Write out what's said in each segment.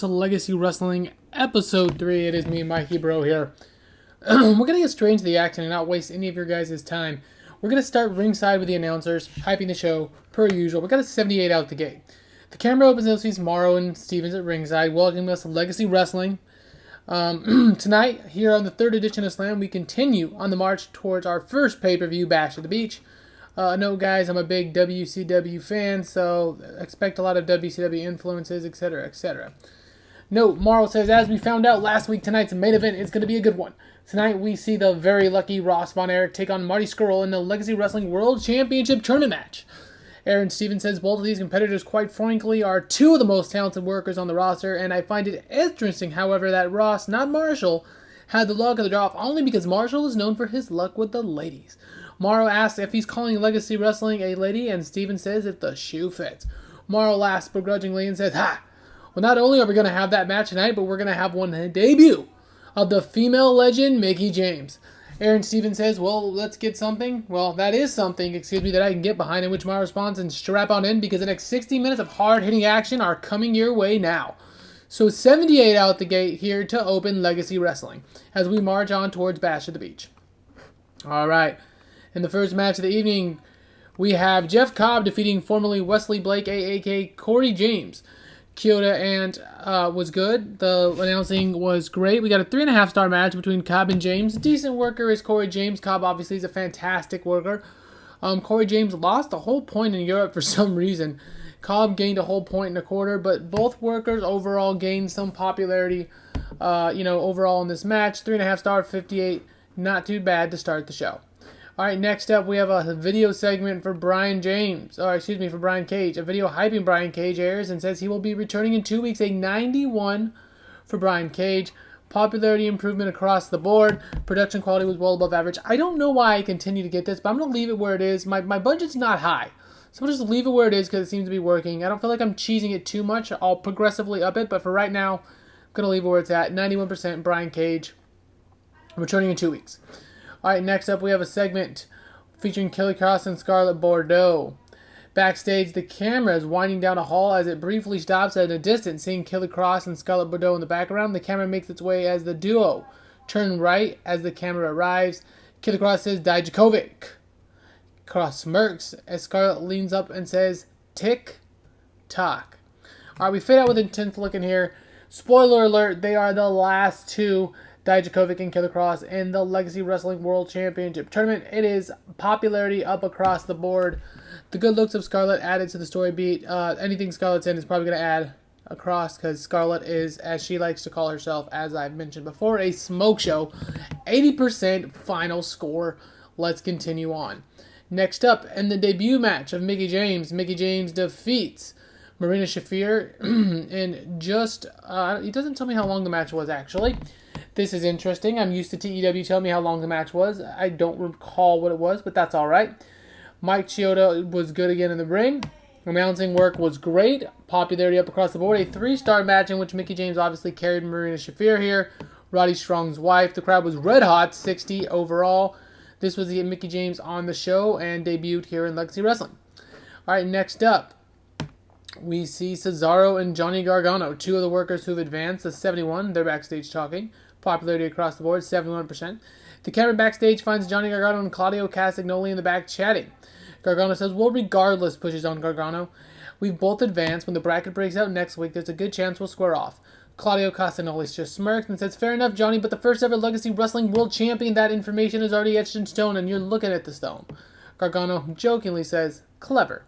to Legacy Wrestling Episode 3. It is me, Mikey Bro, here. We're going to get straight into the action and not waste any of your guys' time. We're going to start ringside with the announcers, hyping the show, per usual. We got a 78 out the gate. The camera opens and sees Morrow and Stevens at ringside, welcoming us to Legacy Wrestling. Tonight, here on the 3rd edition of Slam, we continue on the march towards our first pay-per-view, Bash at the Beach. No, guys, I'm a big WCW fan, so expect a lot of WCW influences, etc., etc. Note, Morrow says, as we found out last week, tonight's main event is going to be a good one. Tonight, we see the very lucky Ross Von Erich take on Marty Scurll in the Legacy Wrestling World Championship Tournament match. Aaron Stevens says both of these competitors, quite frankly, are two of the most talented workers on the roster, and I find it interesting, however, that Ross, not Marshall, had the luck of the draw only because Marshall is known for his luck with the ladies. Morrow asks if he's calling Legacy Wrestling a lady, and Steven says if the shoe fits. Morrow laughs begrudgingly and says, "Ha! Well, not only are we going to have that match tonight, but we're going to have one debut of the female legend, Mickie James." Aaron Stevens says, well, let's get something. Well, that is something, that I can get behind, in which Morrow responds and strap on in because the next 60 minutes of hard-hitting action are coming your way now. So 78 out the gate here to open Legacy Wrestling as we march on towards Bash at the Beach. All right. In the first match of the evening, we have Jeff Cobb defeating formerly Wesley Blake, a.k.a. Corey James. Kyoto and was good. The announcing was great. We got a 3.5-star match between Cobb and James. Decent worker is Corey James. Cobb obviously is a fantastic worker. Corey James lost a whole point in Europe for some reason. Cobb gained a whole point and a quarter, but both workers overall gained some popularity, overall in this match. 3.5-star, 58. Not too bad to start the show. All right, next up, we have a video segment for Brian Cage. A video hyping Brian Cage airs and says he will be returning in 2 weeks, a 91 for Brian Cage. Popularity improvement across the board. Production quality was well above average. I don't know why I continue to get this, but I'm going to leave it where it is. My budget's not high, so I'll just leave it where it is because it seems to be working. I don't feel like I'm cheesing it too much. I'll progressively up it, but for right now, I'm going to leave it where it's at. 91% Brian Cage, returning in 2 weeks. All right, next up we have a segment featuring Kelly Cross and Scarlett Bordeaux. Backstage, the camera is winding down a hall as it briefly stops at a distance, seeing Kelly Cross and Scarlett Bordeaux in the background. The camera makes its way as the duo turn right as the camera arrives. Kelly Cross says, Dijakovic. Cross smirks as Scarlett leans up and says, tick tock. All right, we fade out with intense looking here. Spoiler alert, they are the last two, Dijakovic and Killer Cross, in the Legacy Wrestling World Championship Tournament. It is popularity up across the board. The good looks of Scarlett added to the story beat. Anything Scarlett's in is probably going to add across because Scarlett is, as she likes to call herself, as I've mentioned before, a smoke show. 80% final score. Let's continue on. Next up, in the debut match of Mickie James defeats Marina Shafir in just, it doesn't tell me how long the match was actually. This is interesting. I'm used to TEW telling me how long the match was. I don't recall what it was, but that's all right. Mike Chioda was good again in the ring. Announcing work was great. Popularity up across the board. A 3-star match in which Mickie James obviously carried Marina Shafir here. Roddy Strong's wife. The crowd was red hot, 60 overall. This was the Mickie James on the show and debuted here in Legacy Wrestling. All right, next up, we see Cesaro and Johnny Gargano, two of the workers who've advanced to 71. They're backstage talking. Popularity across the board, 71%. The camera backstage finds Johnny Gargano and Claudio Castagnoli in the back chatting. Gargano says, well, regardless, pushes on Gargano. We've both advanced. When the bracket breaks out next week, there's a good chance we'll square off. Claudio Castagnoli just smirks and says, fair enough, Johnny, but the first ever Legacy Wrestling World Champion, that information is already etched in stone, and you're looking at the stone. Gargano jokingly says, clever.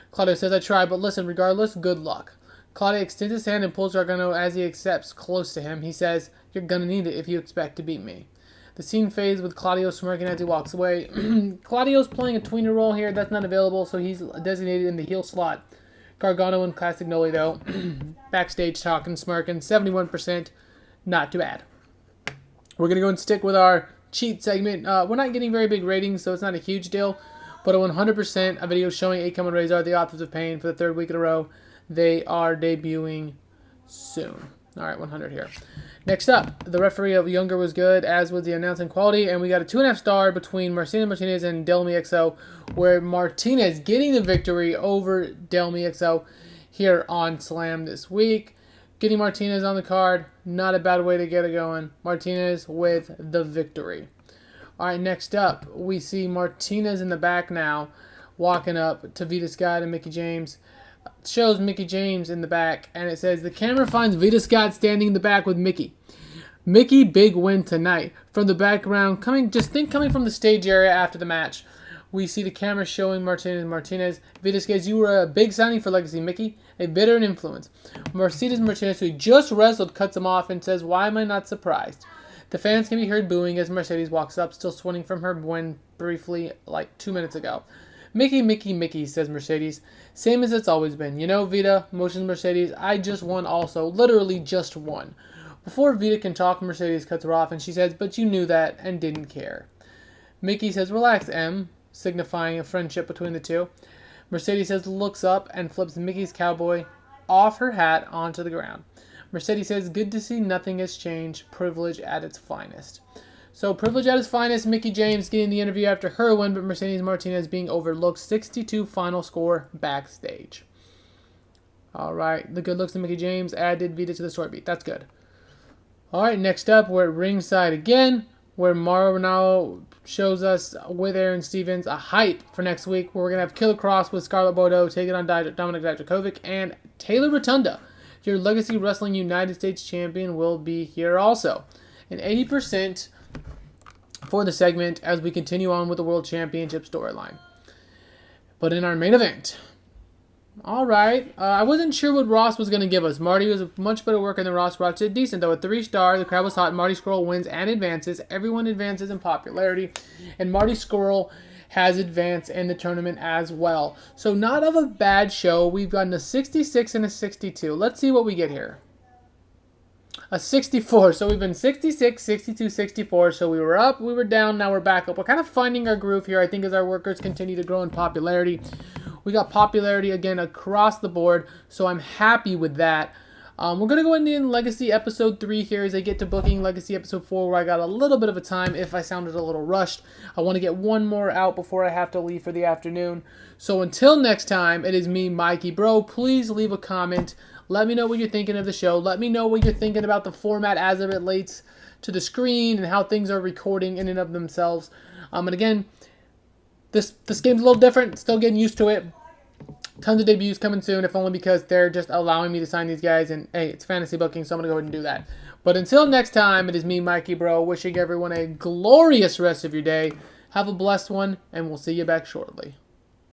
Claudio says, I try, but listen, regardless, good luck. Claudio extends his hand and pulls Gargano as he accepts close to him. He says, you're gonna need it if you expect to beat me. The scene fades with Claudio smirking as he walks away. Claudio's playing a tweener role here. That's not available, so he's designated in the heel slot. Gargano and Castagnoli, though, backstage talking, smirking, 71%. Not too bad. We're gonna go and stick with our cheat segment. We're not getting very big ratings, so it's not a huge deal. But a 100% a video showing Akam and Razor, the Authors of Pain, for the 3rd week in a row. They are debuting soon. All right, 100 here. Next up, the referee of Younger was good, as was the announcing quality, and we got a 2.5-star between Marcelo Martinez and Del Mixo, where Martinez getting the victory over Del Mixo here on Slam this week. Getting Martinez on the card, not a bad way to get it going. Martinez with the victory. All right, next up, we see Martinez in the back now, walking up to Vita Scott and Mickie James. It shows Mickie James in the back, and it says, the camera finds Vita Scott standing in the back with Mickie. Mickie, big win tonight. From the background, coming from the stage area after the match, we see the camera showing Martinez. Vita says, you were a big signing for Legacy, Mickie. A bitter influence. Mercedes Martinez, who just wrestled, cuts him off and says, why am I not surprised? The fans can be heard booing as Mercedes walks up, still swinging from her win briefly like 2 minutes ago. Mickie, Mickie, Mickie, says Mercedes. Same as it's always been. You know, Vita, motions Mercedes, I just won also. Literally just won. Before Vita can talk, Mercedes cuts her off and she says, but you knew that and didn't care. Mickie says, relax, M, signifying a friendship between the two. Mercedes says, looks up and flips Mickey's cowboy off her hat onto the ground. Mercedes says, good to see nothing has changed. Privilege at its finest. So, privilege at its finest, Mickie James getting the interview after her win, but Mercedes Martinez being overlooked. 62 final score backstage. Alright, the good looks of Mickie James added Vita to the short beat. That's good. Alright, next up, we're at ringside again, where Mauro Ranallo shows us with Aaron Stevens a hype for next week, where we're going to have Killer Cross with Scarlett Bordeaux taking on Dominic Dijakovic, and Taylor Rotunda, your Legacy Wrestling United States Champion, will be here also. And 80% for the segment as we continue on with the World Championship storyline. But in our main event, alright, I wasn't sure what Ross was going to give us. Marty was a much better worker than Ross. Ross did decent though. At 3-star, the crowd was hot. Marty Scurll wins and advances. Everyone advances in popularity. And Marty Scurll has advanced in the tournament as well. So not of a bad show. We've gotten a 66 and a 62. Let's see what we get here. A 64. So we've been 66, 62, 64. So we were up, we were down, now we're back up. We're kind of finding our groove here, I think, as our workers continue to grow in popularity. We got popularity again across the board, so I'm happy with that. We're going to go in Legacy Episode 3 here as I get to booking Legacy Episode 4, where I got a little bit of a time if I sounded a little rushed. I want to get one more out before I have to leave for the afternoon. So until next time, it is me, Mikey Bro. Please leave a comment. Let me know what you're thinking of the show. Let me know what you're thinking about the format as it relates to the screen and how things are recording in and of themselves. And again, this game's a little different. Still getting used to it. Tons of debuts coming soon, if only because they're just allowing me to sign these guys. And hey, it's fantasy booking, so I'm going to go ahead and do that. But until next time, it is me, Mikey Bro, wishing everyone a glorious rest of your day. Have a blessed one, and we'll see you back shortly.